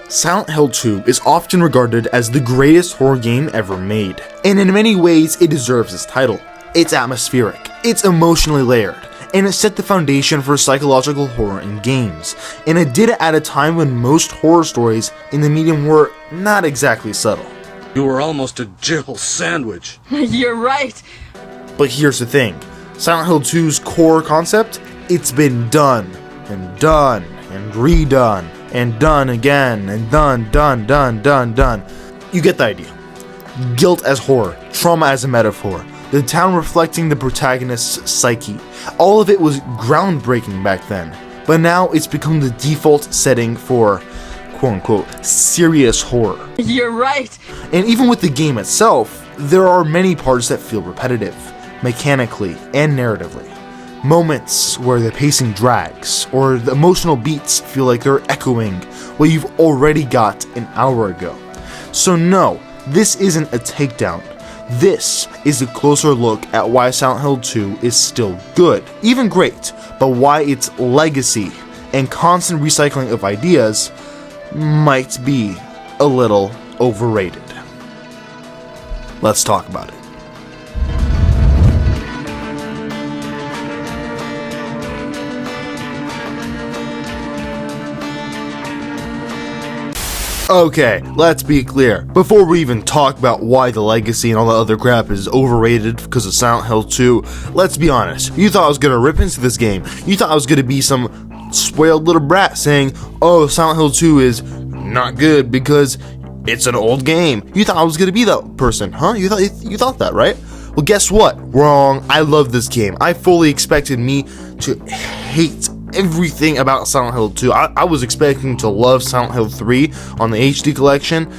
Silent Hill 2 is often regarded as the greatest horror game ever made, and in many ways it deserves its title. It's atmospheric, it's emotionally layered, and it set the foundation for psychological horror in games, and it did it at a time when most horror stories in the medium were not exactly subtle. You were almost a Jill sandwich. You're right. But here's the thing, Silent Hill 2's core concept, it's been done, and redone, and done again, and done. You get the idea. Guilt as horror, trauma as a metaphor, the town reflecting the protagonist's psyche. All of it was groundbreaking back then, but now it's become the default setting for quote-unquote serious horror. You're right. And even with the game itself, there are many parts that feel repetitive, mechanically and narratively. Moments where the pacing drags, or the emotional beats feel like they're echoing what you've already got an hour ago. So no, this isn't a takedown. This is a closer look at why Silent Hill 2 is still good, even great, but why its legacy and constant recycling of ideas might be a little overrated. Let's talk about it. Okay, let's be clear. Before we even talk about why the legacy and all the other crap is overrated because of Silent Hill 2, let's be honest. You thought I was gonna rip into this game. You thought I was gonna be some spoiled little brat saying, oh, Silent Hill 2 is not good because it's an old game. You thought I was gonna be that person, huh? You thought that, right? Well, guess what? Wrong. I love this game. I fully expected me to hate everything about Silent Hill 2. I was expecting to love Silent Hill 3 on the HD collection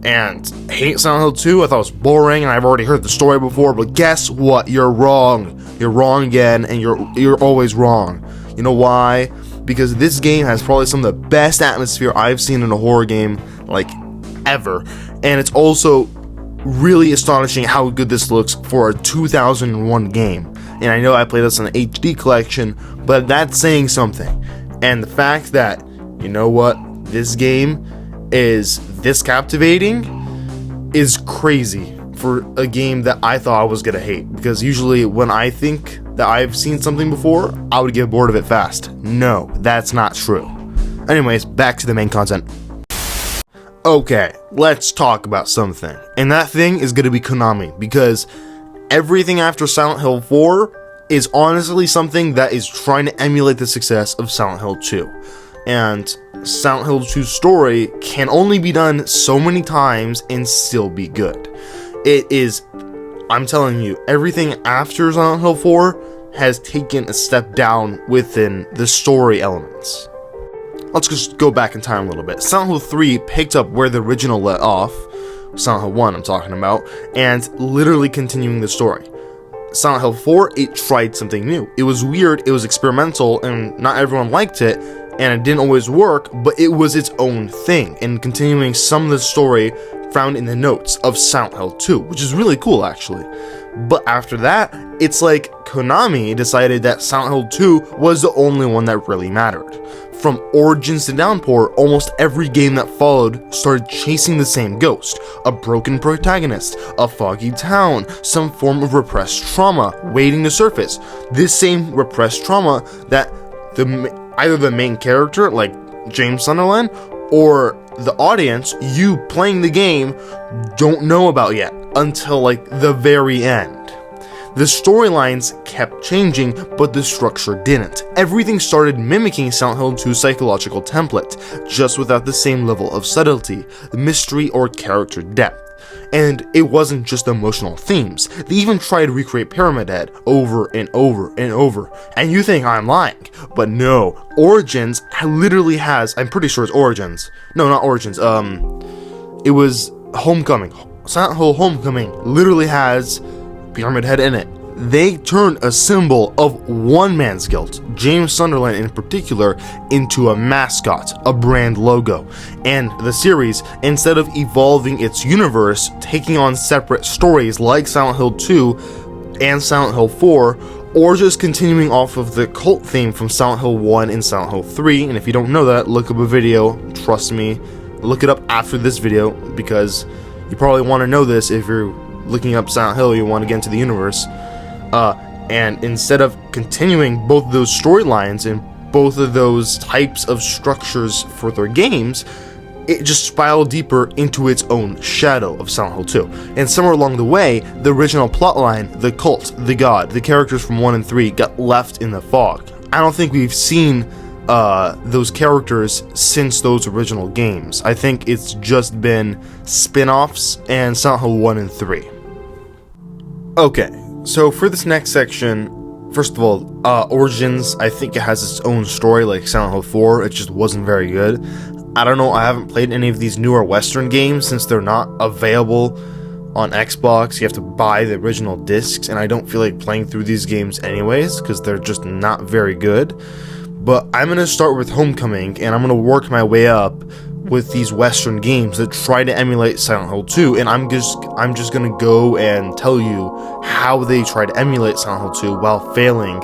and hate Silent Hill 2. I thought it was boring and I've already heard the story before, but guess what? You're wrong. You're wrong again, and you're always wrong. You know why? Because this game has probably some of the best atmosphere I've seen in a horror game, like, ever. And it's also really astonishing how good this looks for a 2001 game. And I know I played this on the HD collection, but that's saying something. And the fact that, you know what, this game is this captivating is crazy for a game that I thought I was gonna hate. Because usually when I think that I've seen something before, I would get bored of it fast. No, that's not true. Anyways, back to the main content. Okay, let's talk about something. And that thing is gonna be Konami, because everything after Silent Hill 4 is honestly something that is trying to emulate the success of Silent Hill 2. And Silent Hill 2's story can only be done so many times and still be good. It is, I'm telling you, everything after Silent Hill 4 has taken a step down within the story elements. Let's just go back in time a little bit. Silent Hill 3 picked up where the original let off, Silent Hill 1 I'm talking about, and literally continuing the story. Silent Hill 4, it tried something new. It was weird, it was experimental, and not everyone liked it, and it didn't always work, but it was its own thing, and continuing some of the story found in the notes of Silent Hill 2, which is really cool actually. But after that, it's like Konami decided that Silent Hill 2 was the only one that really mattered. From Origins to Downpour, almost every game that followed started chasing the same ghost, a broken protagonist, a foggy town, some form of repressed trauma waiting to surface. This same repressed trauma that either the main character, like James Sunderland, or the audience, you playing the game, don't know about yet until like the very end. The storylines kept changing, but the structure didn't. Everything started mimicking Silent Hill 2's psychological template, just without the same level of subtlety, mystery, or character depth. And it wasn't just emotional themes. They even tried to recreate Pyramid Head over and over and over. And you think I'm lying, but no. Origins literally has, I'm pretty sure it's Origins. No, not Origins. It was Homecoming. Silent Hill Homecoming literally has Pyramid Head in it. They turned a symbol of one man's guilt, James Sunderland in particular, into a mascot, a brand logo. And the series, instead of evolving its universe, taking on separate stories like Silent Hill 2 and Silent Hill 4, or just continuing off of the cult theme from Silent Hill 1 and Silent Hill 3, and if you don't know that, look up a video, trust me, look it up after this video, because you probably want to know this if you're looking up Silent Hill, you want to get into the universe. And instead of continuing both of those storylines and both of those types of structures for their games, it just spiraled deeper into its own shadow of Silent Hill 2. And somewhere along the way, the original plotline, the cult, the god, the characters from 1 and 3 got left in the fog. I don't think we've seen those characters since those original games. I think it's just been spin-offs and Silent Hill 1 and 3. Okay, so for this next section, first of all, Origins, I think it has its own story like Silent Hill 4, it just wasn't very good. I don't know, I haven't played any of these newer Western games since they're not available on Xbox. You have to buy the original discs, and I don't feel like playing through these games anyways, because they're just not very good. But I'm going to start with Homecoming, and I'm going to work my way up with these Western games that try to emulate Silent Hill 2, and I'm just going to go and tell you how they try to emulate Silent Hill 2 while failing,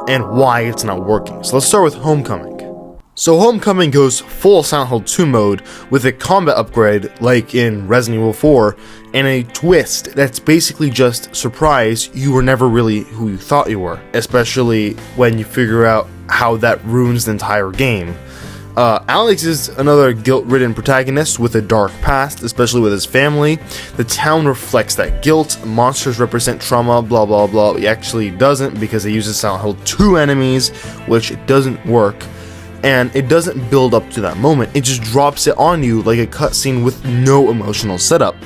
and why it's not working. So let's start with Homecoming. So Homecoming goes full Silent Hill 2 mode with a combat upgrade like in Resident Evil 4, and a twist that's basically just surprise you were never really who you thought you were, especially when you figure out how that ruins the entire game. Alex is another guilt-ridden protagonist with a dark past, especially with his family. The town reflects that guilt, monsters represent trauma, blah blah blah. It actually doesn't, because it uses Silent Hill 2 enemies, which it doesn't work. And it doesn't build up to that moment, it just drops it on you like a cutscene with no emotional setup.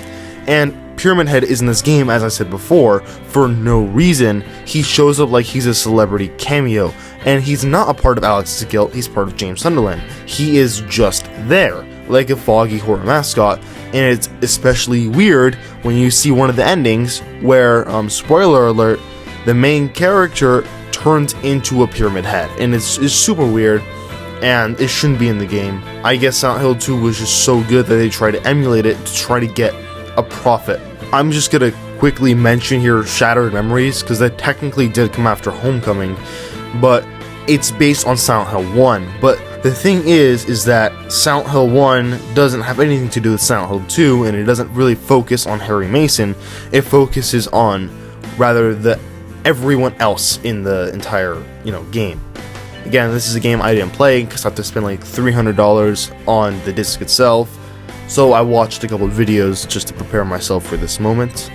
And Pyramid Head is in this game, as I said before, for no reason. He shows up like he's a celebrity cameo, and he's not a part of Alex's guilt, he's part of James Sunderland. He is just there, like a foggy horror mascot, and it's especially weird when you see one of the endings where, spoiler alert, the main character turns into a Pyramid Head, and it's super weird. And it shouldn't be in the game. I guess Silent Hill 2 was just so good that they tried to emulate it to try to get a profit. I'm just gonna quickly mention here Shattered Memories, because that technically did come after Homecoming, but it's based on Silent Hill 1. But the thing is that Silent Hill 1 doesn't have anything to do with Silent Hill 2, and it doesn't really focus on Harry Mason. It focuses on, rather, everyone else in the entire, game. Again, this is a game I didn't play because I have to spend like $300 on the disc itself, so I watched a couple of videos just to prepare myself for this moment.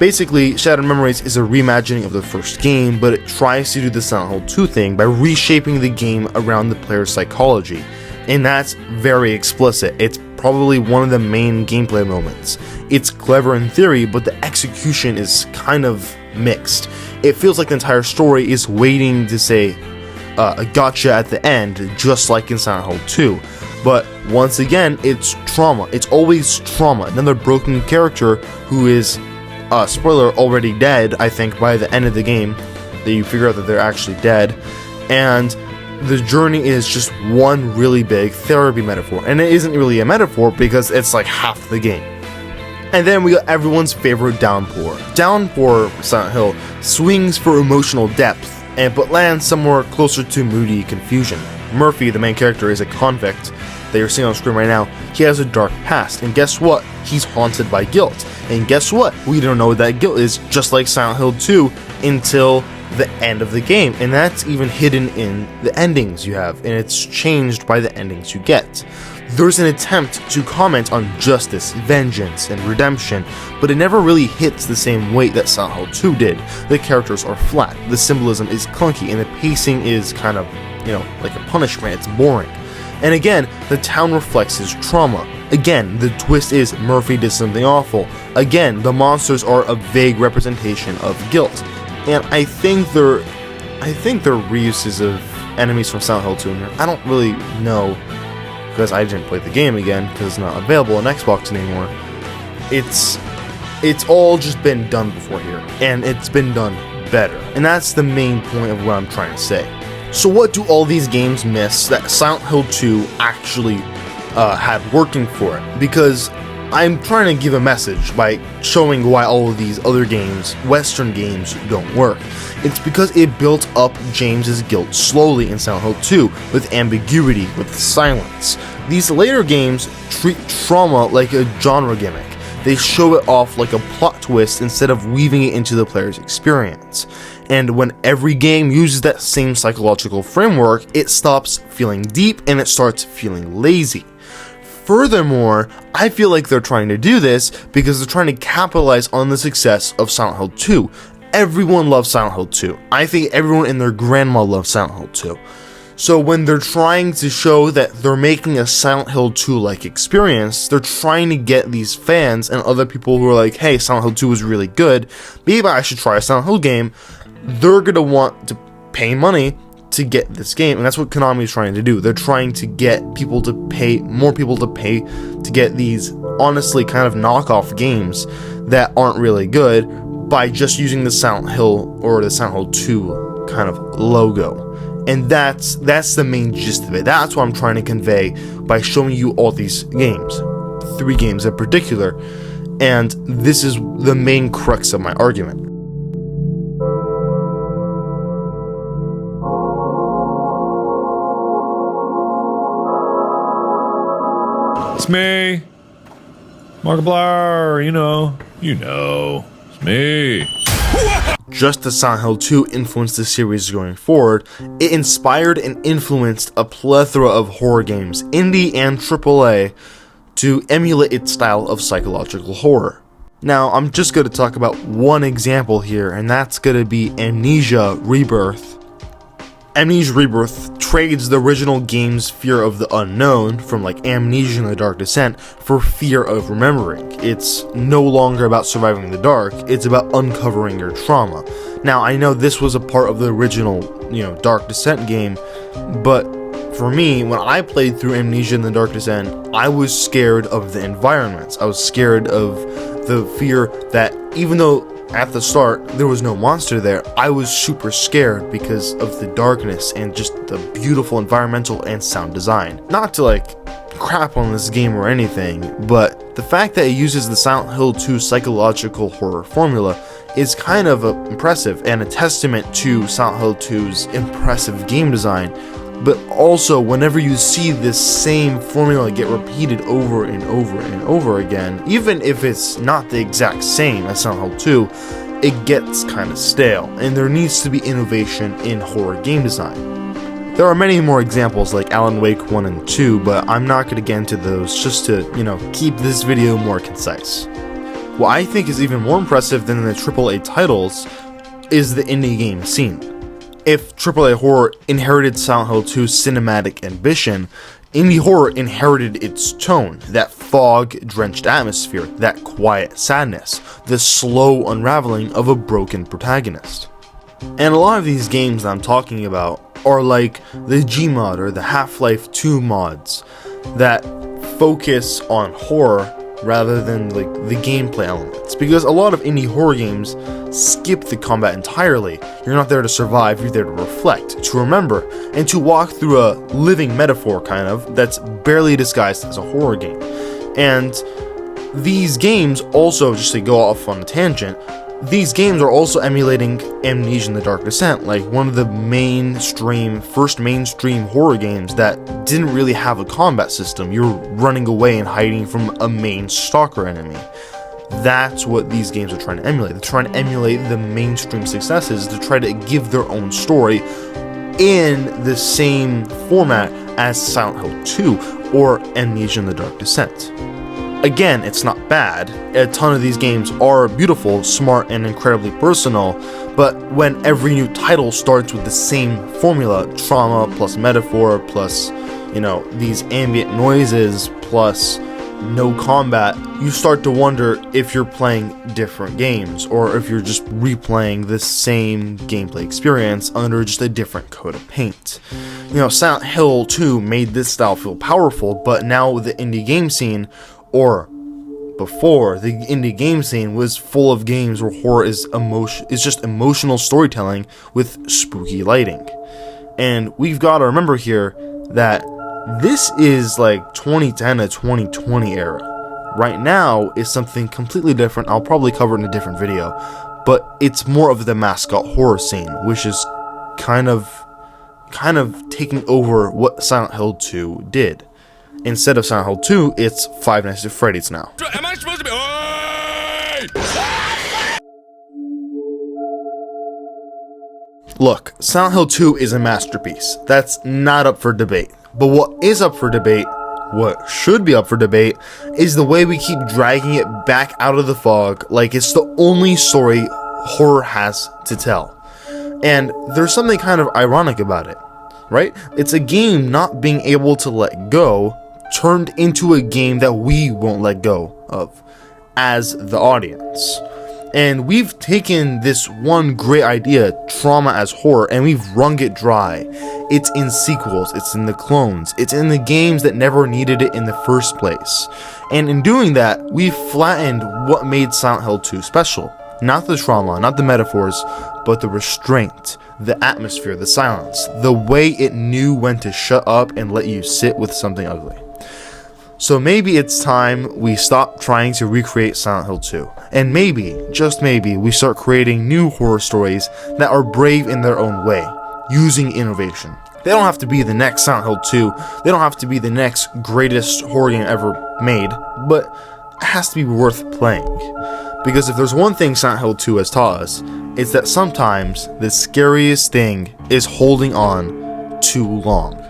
Basically, Shattered Memories is a reimagining of the first game, but it tries to do the Silent Hill 2 thing by reshaping the game around the player's psychology, and that's very explicit. It's probably one of the main gameplay moments. It's clever in theory, but the execution is kind of mixed. It feels like the entire story is waiting to say a gotcha at the end, just like in Silent Hill 2. But once again, it's trauma. It's always trauma. Another broken character who is, spoiler, already dead, I think, by the end of the game. That you figure out that they're actually dead. And the journey is just one really big therapy metaphor. And it isn't really a metaphor because it's like half the game. And then we got everyone's favorite Downpour. Downpour, Silent Hill, swings for emotional depth, but lands somewhere closer to moody confusion. Murphy, the main character, is a convict that you're seeing on screen right now. He has a dark past, and guess what? He's haunted by guilt. And guess what? We don't know what that guilt is, just like Silent Hill 2, until the end of the game. And that's even hidden in the endings you have, and it's changed by the endings you get. There's an attempt to comment on justice, vengeance, and redemption, but it never really hits the same weight that Silent Hill 2 did. The characters are flat, the symbolism is clunky, and the pacing is kind of, like a punishment. It's boring. And again, the town reflects his trauma. Again, the twist is Murphy did something awful. Again, the monsters are a vague representation of guilt. And I think they're reuses of enemies from Silent Hill 2 in here. I don't really know, because I didn't play the game again, because it's not available on Xbox anymore. It's all just been done before here, and it's been done better. And that's the main point of what I'm trying to say. So what do all these games miss that Silent Hill 2 actually had working for it? Because I'm trying to give a message by showing why all of these other games, Western games, don't work. It's because it built up James's guilt slowly in Silent Hill 2, with ambiguity, with silence. These later games treat trauma like a genre gimmick. They show it off like a plot twist instead of weaving it into the player's experience. And when every game uses that same psychological framework, it stops feeling deep and it starts feeling lazy. Furthermore, I feel like they're trying to do this because they're trying to capitalize on the success of Silent Hill 2. Everyone loves Silent Hill 2. I think everyone and their grandma loves Silent Hill 2. So when they're trying to show that they're making a Silent Hill 2-like experience, they're trying to get these fans and other people who are like, hey, Silent Hill 2 is really good, maybe I should try a Silent Hill game. They're going to want to pay money to get this game, and that's what Konami is trying to do. They're trying to get people to pay, more people to pay to get these honestly kind of knockoff games that aren't really good by just using the Silent Hill or the Silent Hill 2 kind of logo. And that's the main gist of it. That's what I'm trying to convey by showing you all these games. 3 games in particular. And this is the main crux of my argument. It's me, Markiplier, you know, it's me. Just as Silent Hill 2 influenced the series going forward, it inspired and influenced a plethora of horror games, indie and AAA, to emulate its style of psychological horror. Now, I'm just going to talk about one example here, and that's going to be Amnesia Rebirth. Amnesia Rebirth trades the original game's fear of the unknown, from like Amnesia and the Dark Descent, for fear of remembering. It's no longer about surviving in the dark, it's about uncovering your trauma. Now, I know this was a part of the original, Dark Descent game, but for me, when I played through Amnesia and the Dark Descent, I was scared of the environments. I was scared of the fear that even though at the start there was no monster there, I was super scared because of the darkness and just the beautiful environmental and sound design. Not to like crap on this game or anything, but the fact that it uses the Silent Hill 2 psychological horror formula is kind of impressive and a testament to Silent Hill 2's impressive game design. But also, whenever you see this same formula get repeated over and over and over again, even if it's not the exact same as Silent Hill 2, it gets kind of stale, and there needs to be innovation in horror game design. There are many more examples like Alan Wake 1 and 2, but I'm not going to get into those just to, keep this video more concise. What I think is even more impressive than the AAA titles is the indie game scene. If AAA horror inherited Silent Hill 2's cinematic ambition, indie horror inherited its tone, that fog-drenched atmosphere, that quiet sadness, the slow unraveling of a broken protagonist. And a lot of these games that I'm talking about are like the Gmod or the Half-Life 2 mods that focus on horror rather than like the gameplay elements, because a lot of indie horror games skip the combat entirely. You're not there to survive, you're there to reflect, to remember, and to walk through a living metaphor kind of that's barely disguised as a horror game. And these games also, just to go off on a tangent, these games are also emulating Amnesia and the Dark Descent, like one of the first mainstream horror games that didn't really have a combat system. You're running away and hiding from a main stalker enemy. That's what these games are trying to emulate. They're trying to emulate the mainstream successes to try to give their own story in the same format as Silent Hill 2 or Amnesia and the Dark Descent. Again, it's not bad. A ton of these games are beautiful, smart, and incredibly personal, but when every new title starts with the same formula, trauma plus metaphor plus, these ambient noises plus no combat, you start to wonder if you're playing different games or if you're just replaying the same gameplay experience under just a different coat of paint. Silent Hill 2 made this style feel powerful, but now the indie game scene, or before, the indie game scene was full of games where horror is just emotional storytelling with spooky lighting. And we've got to remember here that this is like 2010 to 2020 era. Right now is something completely different. I'll probably cover it in a different video, but it's more of the mascot horror scene, which is kind of taking over what Silent Hill 2 did. Instead of Silent Hill 2, it's Five Nights at Freddy's now. Am I supposed to be? Oi! Look, Silent Hill 2 is a masterpiece. That's not up for debate. But what is up for debate, what should be up for debate, is the way we keep dragging it back out of the fog like it's the only story horror has to tell. And there's something kind of ironic about it, right? It's a game not being able to let go turned into a game that we won't let go of as the audience. And we've taken this one great idea, trauma as horror, and we've wrung it dry. It's in sequels, it's in the clones, it's in the games that never needed it in the first place. And in doing that, we've flattened what made Silent Hill 2 special. Not the trauma, not the metaphors, but the restraint, the atmosphere, the silence, the way it knew when to shut up and let you sit with something ugly. So maybe it's time we stop trying to recreate Silent Hill 2, and maybe, just maybe, we start creating new horror stories that are brave in their own way, using innovation. They don't have to be the next Silent Hill 2, they don't have to be the next greatest horror game ever made, but it has to be worth playing. Because if there's one thing Silent Hill 2 has taught us, it's that sometimes the scariest thing is holding on too long.